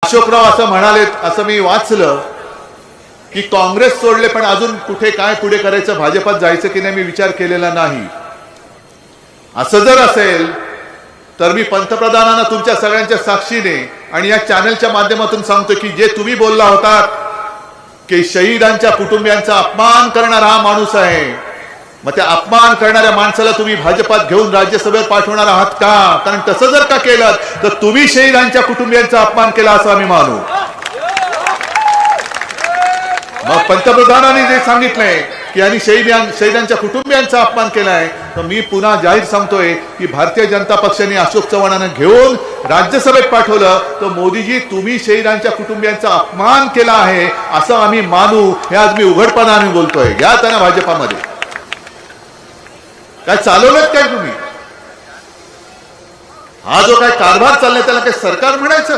अशोकराव असं म्हणाले, असं मी वाचलं की काँग्रेस सोडले पण अजून कुठे काय पुढे करायचं, भाजपात जायचं की नाही मी विचार केलेला नाही. असं जर असेल तर मी पंतप्रधानांना तुमच्या सगळ्यांच्या साक्षीने आणि या चॅनलच्या माध्यमातून सांगतो की जे तुम्ही बोलला होता की शहीदांच्या कुटुंबियांचा अपमान करणारा हा माणूस आहे, मग त्या अपमान करणाऱ्या माणसाला तुम्ही भाजपात घेऊन राज्यसभेत पाठवणार आहात का? कारण तसं जर का केलं तर तुम्ही शहीदांच्या कुटुंबियांचा अपमान केला असं आम्ही मानू. मग पंतप्रधानांनी जे सांगितलंय की यांनी शहीदांच्या कुटुंबियांचा अपमान केलाय, तर मी पुन्हा जाहीर सांगतोय की भारतीय जनता पक्षाने अशोक चव्हाणांना घेऊन राज्यसभेत पाठवलं तर मोदीजी तुम्ही शहीदांच्या कुटुंबियांचा अपमान केला आहे असं आम्ही मानू. हे आज मी उघडपणाने बोलतोय. घ्या त्यांना भाजपामध्ये. काय चालवलं काय तुम्ही? हा जो काय कारभार चाललाय त्याला काय सरकार म्हणायचं?